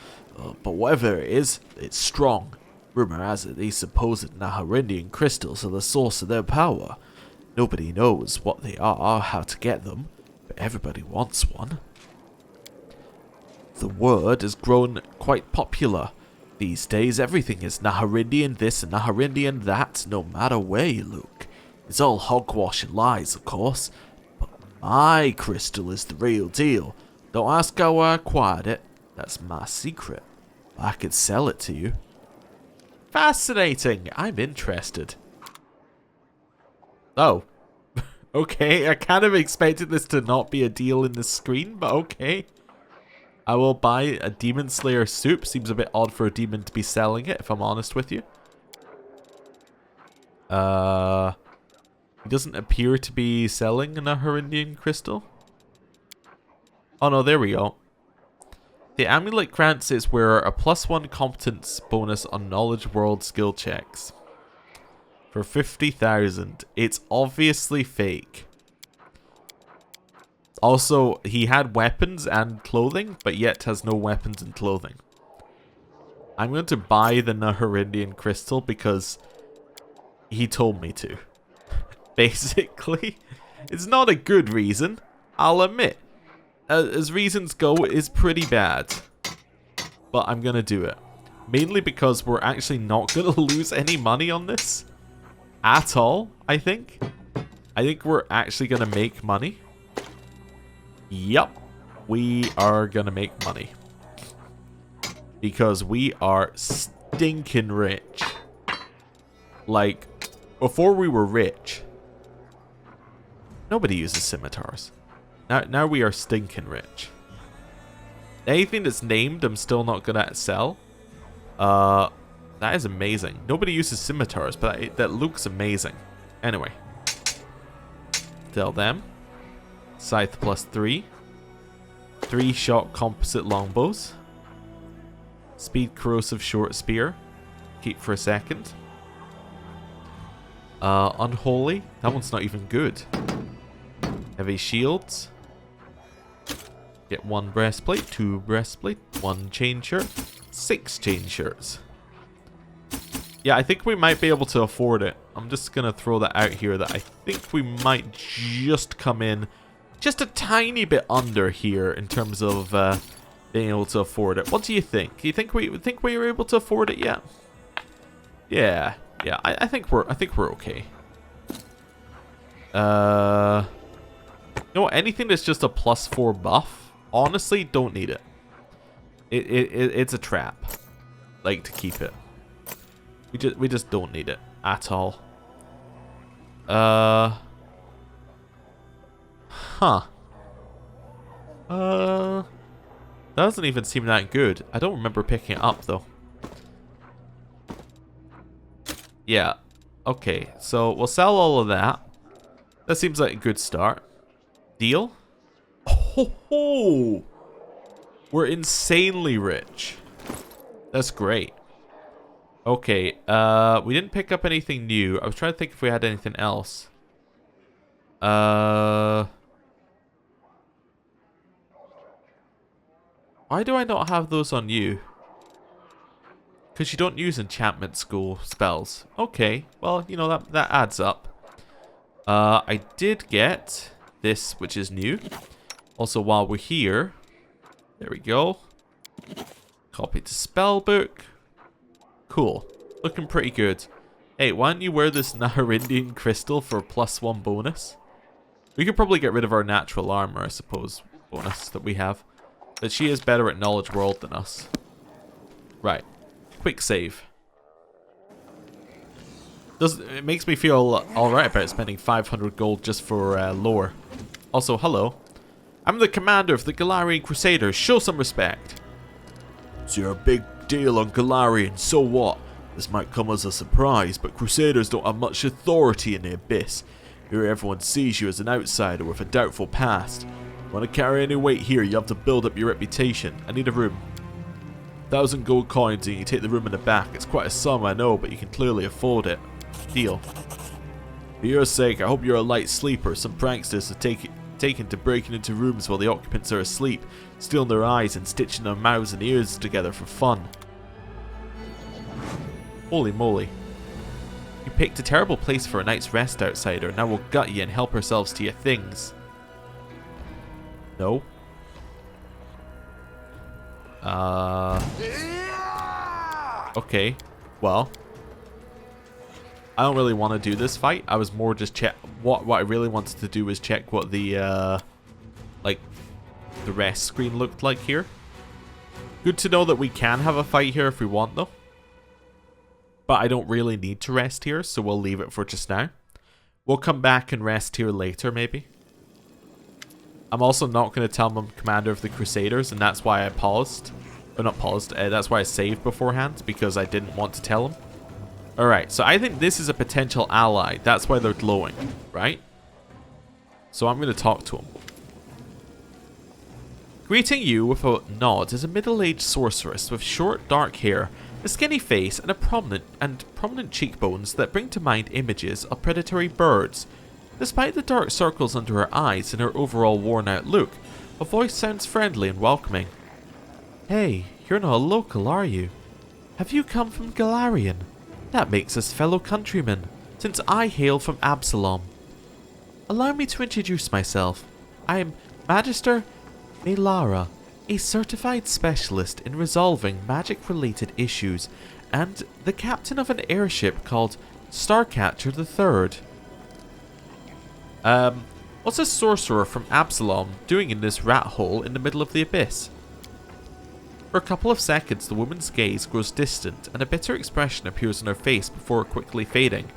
but whatever it is, it's strong. Rumour has it these supposed Naharindian crystals are the source of their power. Nobody knows what they are or how to get them, but everybody wants one. The word has grown quite popular. These days everything is Naharindian this and Naharindian that, no matter where you look. It's all hogwash and lies, of course, but my crystal is the real deal. Don't ask how I acquired it, that's my secret. I could sell it to you. Fascinating, I'm interested. Oh. Okay, I kind of expected this to not be a deal in the screen, but okay. I will buy a Demon Slayer soup. Seems a bit odd for a demon to be selling it, if I'm honest with you. He doesn't appear to be selling a Naharindian crystal. Oh no, there we go. The amulet grants its wearer a +1 competence bonus on knowledge world skill checks. For 50,000. It's obviously fake. Also, he had weapons and clothing, but yet has no weapons and clothing. I'm going to buy the Naharindian crystal because he told me to. Basically. It's not a good reason, I'll admit. As reasons go, it's pretty bad. But I'm going to do it. Mainly because we're actually not going to lose any money on this. At all, I think. I think we're actually going to make money. Yup. We are going to make money. Because we are stinking rich. Like, before we were rich, nobody uses scimitars. Now we are stinking rich. Anything that's named, I'm still not going to sell. That is amazing. Nobody uses scimitars, but that looks amazing. Anyway. Sell them. Scythe +3. 3-shot composite longbows. Speed corrosive short spear. Keep for a second. Unholy. That one's not even good. Heavy shields. Get 1 breastplate, 2 breastplate, 1 chain shirt, 6 chain shirts. Yeah, I think we might be able to afford it. I'm just going to throw that out here that I think we might just come in just a tiny bit under here in terms of being able to afford it. What do you think? Do you think we were able to afford it yet? Yeah. Yeah, I think we're okay. You know what? Anything that's just a +4 buff, honestly, don't need it. It's a trap. Like, to keep it. We just don't need it at all. Huh. That doesn't even seem that good. I don't remember picking it up though. Yeah. Okay, so we'll sell all of that. That seems like a good start. Deal? Oh ho! We're insanely rich. That's great. Okay, we didn't pick up anything new. I was trying to think if we had anything else. Why do I not have those on you? Because you don't use enchantment school spells. Okay, well, you know, that adds up. I did get this, which is new. Also, while we're here, there we go. Copy to spellbook. Cool. Looking pretty good. Hey, why don't you wear this Naharindian crystal for a +1 bonus? We could probably get rid of our natural armor, I suppose, bonus that we have. But she is better at knowledge world than us. Right. Quick save. It makes me feel alright about spending 500 gold just for lore. Also, hello. I'm the commander of the Golarion Crusaders. Show some respect. So you're a big deal on Golarion, so what? This might come as a surprise, but Crusaders don't have much authority in the Abyss. Here everyone sees you as an outsider with a doubtful past. Want to carry any weight here, you have to build up your reputation. I need a room. 1,000 gold coins and you take the room in the back. It's quite a sum, I know, but you can clearly afford it. Deal. For your sake, I hope you're a light sleeper. Some pranksters have taken to breaking into rooms while the occupants are asleep, stealing their eyes and stitching their mouths and ears together for fun. Holy moly. You picked a terrible place for a night's rest, outsider. Now we'll gut you and help ourselves to your things. No. Okay. Well. I don't really want to do this fight. I was more just check. What I really wanted to do was check what the like the rest screen looked like here. Good to know that we can have a fight here if we want though. But I don't really need to rest here, so we'll leave it for just now. We'll come back and rest here later, maybe. I'm also not going to tell him I'm commander of the Crusaders, and that's why I paused. Or not paused, that's why I saved beforehand, because I didn't want to tell him. Alright, so I think this is a potential ally. That's why they're glowing, right? So I'm going to talk to him. Greeting you with a nod is a middle-aged sorceress with short, dark hair, a skinny face, and prominent cheekbones that bring to mind images of predatory birds. Despite the dark circles under her eyes and her overall worn-out look, her voice sounds friendly and welcoming. Hey, you're not a local, are you? Have you come from Golarion? That makes us fellow countrymen, since I hail from Absalom. Allow me to introduce myself. I am Magister Melara, a certified specialist in resolving magic-related issues, and the captain of an airship called Starcatcher III. What's a sorcerer from Absalom doing in this rat hole in the middle of the abyss? For a couple of seconds, the woman's gaze grows distant, and a bitter expression appears on her face before quickly fading.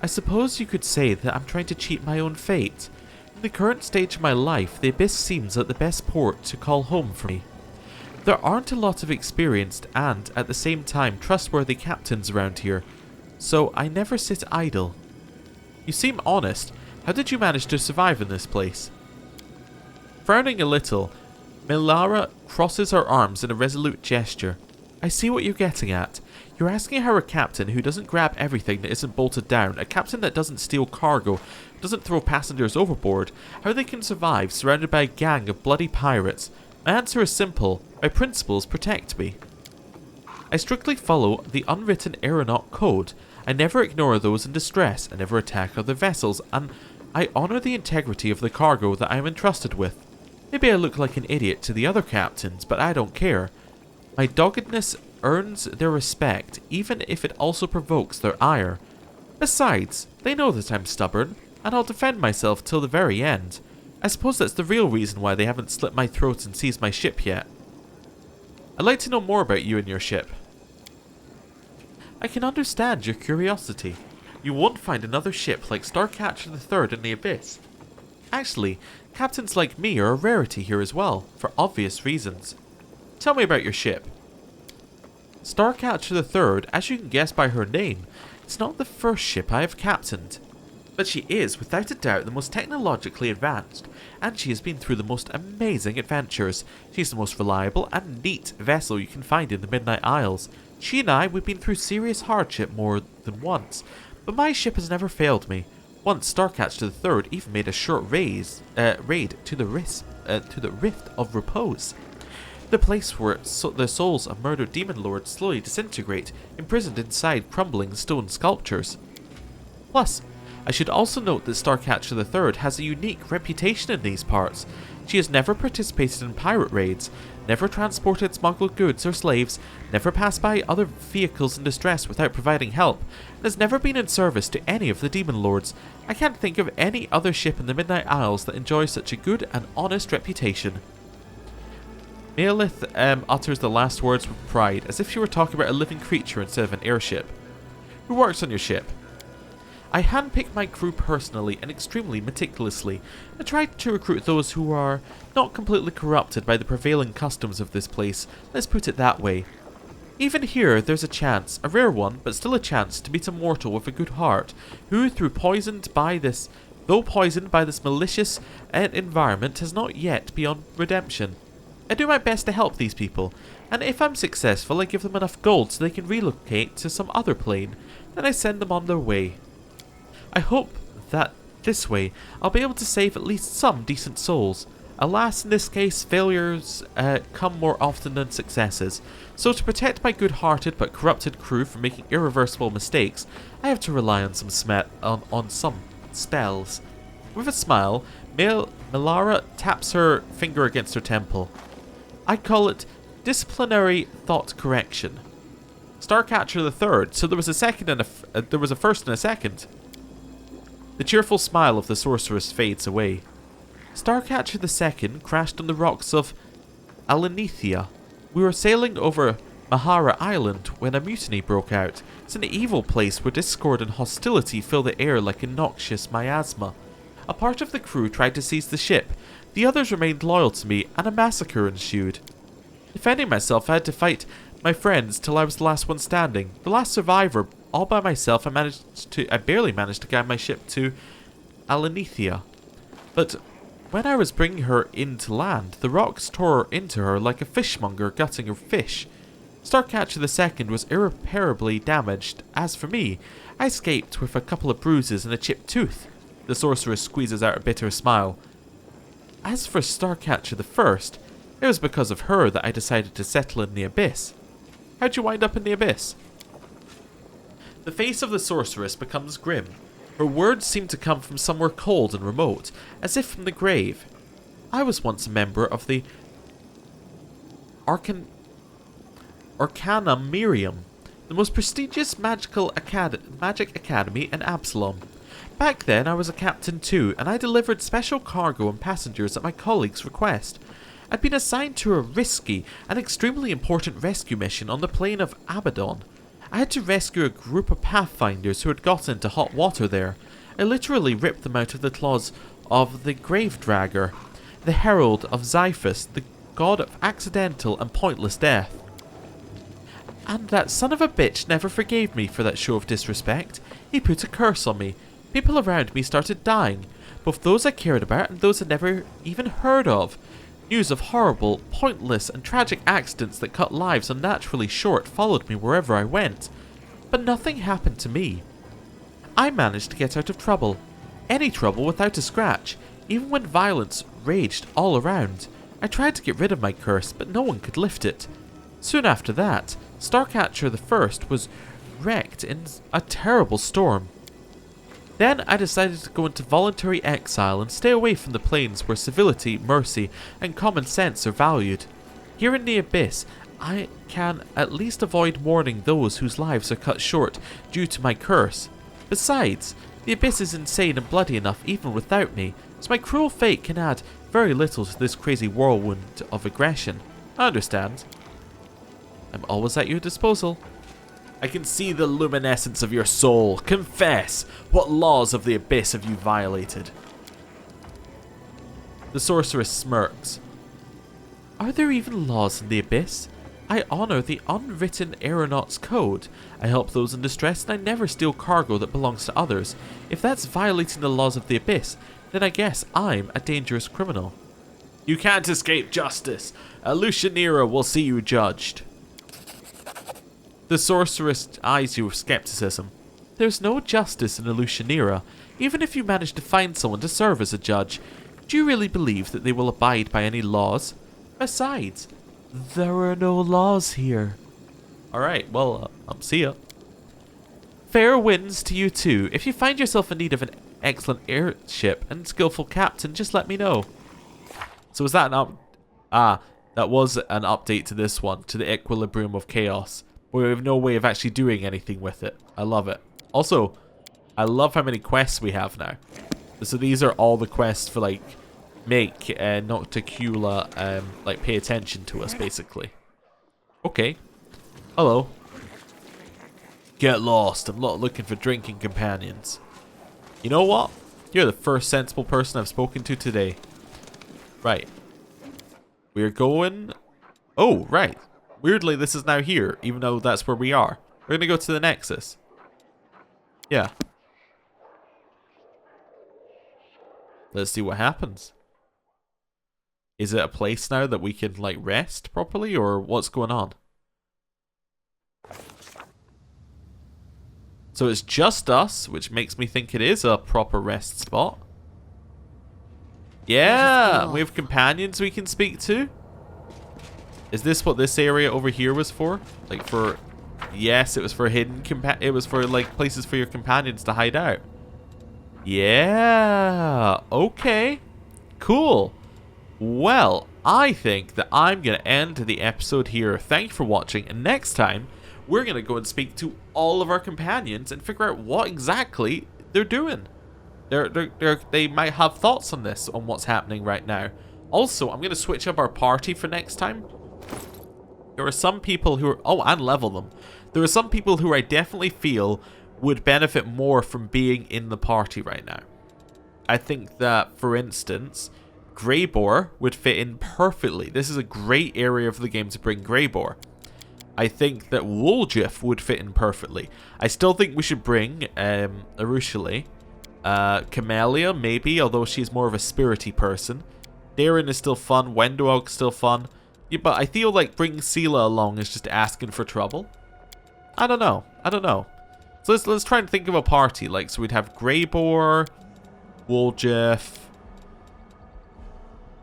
I suppose you could say that I'm trying to cheat my own fate. In the current stage of my life, the abyss seems like the best port to call home for me. There aren't a lot of experienced and, at the same time, trustworthy captains around here, so I never sit idle. You seem honest. How did you manage to survive in this place? Frowning a little, Melara crosses her arms in a resolute gesture. I see what you're getting at. You're asking how a captain who doesn't grab everything that isn't bolted down, a captain that doesn't steal cargo, doesn't throw passengers overboard, how they can survive surrounded by a gang of bloody pirates. My answer is simple. My principles protect me. I strictly follow the unwritten aeronaut code. I never ignore those in distress. I never attack other vessels, and I honour the integrity of the cargo that I am entrusted with. Maybe I look like an idiot to the other captains, but I don't care. My doggedness earns their respect, even if it also provokes their ire. Besides, they know that I'm stubborn, and I'll defend myself till the very end. I suppose that's the real reason why they haven't slit my throat and seized my ship yet. I'd like to know more about you and your ship. I can understand your curiosity. You won't find another ship like Starcatcher III in the Abyss. Actually, captains like me are a rarity here as well, for obvious reasons. Tell me about your ship. Starcatcher III, as you can guess by her name, is not the first ship I have captained. But she is, without a doubt, the most technologically advanced, and she has been through the most amazing adventures. She's the most reliable and neat vessel you can find in the Midnight Isles. She and I, we've been through serious hardship more than once, but my ship has never failed me. Once Starcatcher III even made a short raid to the Rift of Repose. The place where the souls of murdered demon lords slowly disintegrate, imprisoned inside crumbling stone sculptures. Plus, I should also note that Starcatcher III has a unique reputation in these parts. She has never participated in pirate raids, never transported smuggled goods or slaves, never passed by other vehicles in distress without providing help, and has never been in service to any of the demon lords. I can't think of any other ship in the Midnight Isles that enjoys such a good and honest reputation. Mealith utters the last words with pride, as if she were talking about a living creature instead of an airship. Who works on your ship? I handpick my crew personally and extremely meticulously. I try to recruit those who are not completely corrupted by the prevailing customs of this place, let's put it that way. Even here there's a chance, a rare one, but still a chance to meet a mortal with a good heart, who though poisoned by this malicious environment has not yet beyond redemption. I do my best to help these people, and if I'm successful I give them enough gold so they can relocate to some other plane, then I send them on their way. I hope that this way I'll be able to save at least some decent souls. Alas, in this case, failures come more often than successes, so to protect my good-hearted but corrupted crew from making irreversible mistakes, I have to rely on some spells. With a smile, Melara taps her finger against her temple. I call it disciplinary thought correction. Starcatcher III, so there was a second and there was a first and a second. The cheerful smile of the sorceress fades away. Starcatcher II crashed on the rocks of Alenethia. We were sailing over Mahara Island when a mutiny broke out. It's an evil place where discord and hostility fill the air like a noxious miasma. A part of the crew tried to seize the ship. The others remained loyal to me, and a massacre ensued. Defending myself, I had to fight my friends till I was the last one standing. The last survivor, all by myself. I barely managed to guide my ship to Alanethea. But when I was bringing her in to land, the rocks tore into her like a fishmonger gutting a fish. Starcatcher II was irreparably damaged. As for me, I escaped with a couple of bruises and a chipped tooth. The sorceress squeezes out a bitter smile. As for Starcatcher I, it was because of her that I decided to settle in the abyss. How'd you wind up in the abyss? The face of the sorceress becomes grim. Her words seem to come from somewhere cold and remote, as if from the grave. I was once a member of the Arcanum Miriam, the most prestigious magic academy in Absalom. Back then I was a captain too, and I delivered special cargo and passengers at my colleague's request. I'd been assigned to a risky and extremely important rescue mission on the plain of Abaddon. I had to rescue a group of Pathfinders who had gotten into hot water there. I literally ripped them out of the claws of the Gravedragger, the herald of Xiphus, the god of accidental and pointless death. And that son of a bitch never forgave me for that show of disrespect. He put a curse on me. People around me started dying, both those I cared about and those I'd never even heard of. News of horrible, pointless, and tragic accidents that cut lives unnaturally short followed me wherever I went. But nothing happened to me. I managed to get out of trouble. Any trouble without a scratch, even when violence raged all around. I tried to get rid of my curse, but no one could lift it. Soon after that, Starcatcher I was wrecked in a terrible storm. Then I decided to go into voluntary exile and stay away from the plains where civility, mercy, and common sense are valued. Here in the abyss, I can at least avoid mourning those whose lives are cut short due to my curse. Besides, the abyss is insane and bloody enough even without me, so my cruel fate can add very little to this crazy whirlwind of aggression. I understand. I'm always at your disposal. I can see the luminescence of your soul. Confess, what laws of the abyss have you violated? The sorceress smirks. Are there even laws in the abyss? I honor the unwritten aeronaut's code. I help those in distress and I never steal cargo that belongs to others. If that's violating the laws of the abyss, then I guess I'm a dangerous criminal. You can't escape justice. A Lucianera will see you judged. The sorceress eyes you with skepticism. There's no justice in a Lucianera, even if you manage to find someone to serve as a judge. Do you really believe that they will abide by any laws? Besides, there are no laws here. Alright, well, see ya. Fair winds to you too. If you find yourself in need of an excellent airship and skillful captain, just let me know. So was that that was an update to this one, to the Equilibrium of Chaos. We have no way of actually doing anything with it. I love it. Also, I love how many quests we have now. So these are all the quests for like make Nocticula like pay attention to us basically. Okay. Hello. Get lost. I'm not looking for drinking companions. You know what? You're the first sensible person I've spoken to today. Right. We're going... Oh, right. Weirdly, this is now here, even though that's where we are. We're going to go to the Nexus. Yeah. Let's see what happens. Is it a place now that we can, like, rest properly, or what's going on? So it's just us, which makes me think it is a proper rest spot. Yeah, we have companions we can speak to. Is this what this area over here was for? Like for... Yes, it was for hidden it was for like places for your companions to hide out. Yeah. Okay. Cool. Well, I think that I'm going to end the episode here. Thank you for watching. And next time, we're going to go and speak to all of our companions and figure out what exactly they're doing. They might have thoughts on this, on what's happening right now. Also, I'm going to switch up our party for next time. There are some people who are... Oh, and level them. There are some people who I definitely feel would benefit more from being in the party right now. I think that, for instance, Greyboar would fit in perfectly. This is a great area for the game to bring Greyboar. I think that Woljif would fit in perfectly. I still think we should bring Arushale. Camellia, maybe, although she's more of a spirity person. Darren is still fun. Wendog's still fun. Yeah, but I feel like bringing Sela along is just asking for trouble. I don't know. So let's try and think of a party. Like, so we'd have Greyboar, Woljif.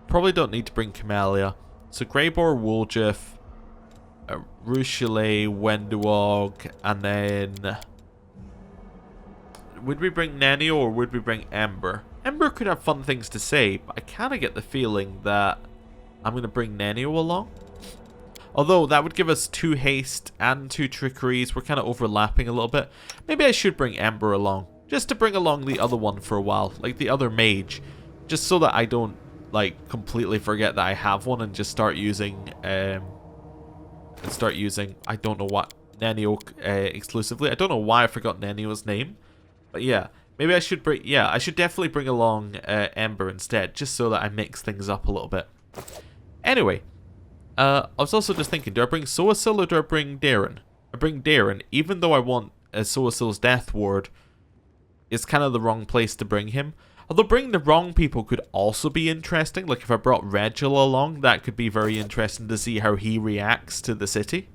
Probably don't need to bring Camellia. So Greyboar, Woljif, Arushale, Wendog, and then... Would we bring Nenio or would we bring Ember? Ember could have fun things to say, but I kind of get the feeling that I'm going to bring Nenio along. Although that would give us 2 haste and 2 trickeries. We're kind of overlapping a little bit. Maybe I should bring Ember along. Just to bring along the other one for a while. Like the other mage. Just so that I don't like completely forget that I have one and just start using... I don't know what... Nenio exclusively. I don't know why I forgot Nenio's name. But yeah. Maybe I should bring... Yeah, I should definitely bring along Ember instead. Just so that I mix things up a little bit. Anyway. I was also just thinking, do I bring Soasil or do I bring Darren? I bring Darren, even though I want Soasil's Death Ward, it's kind of the wrong place to bring him. Although bringing the wrong people could also be interesting. Like if I brought Regil along, that could be very interesting to see how he reacts to the city.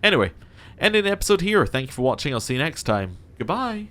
Anyway, ending the episode here. Thank you for watching. I'll see you next time. Goodbye.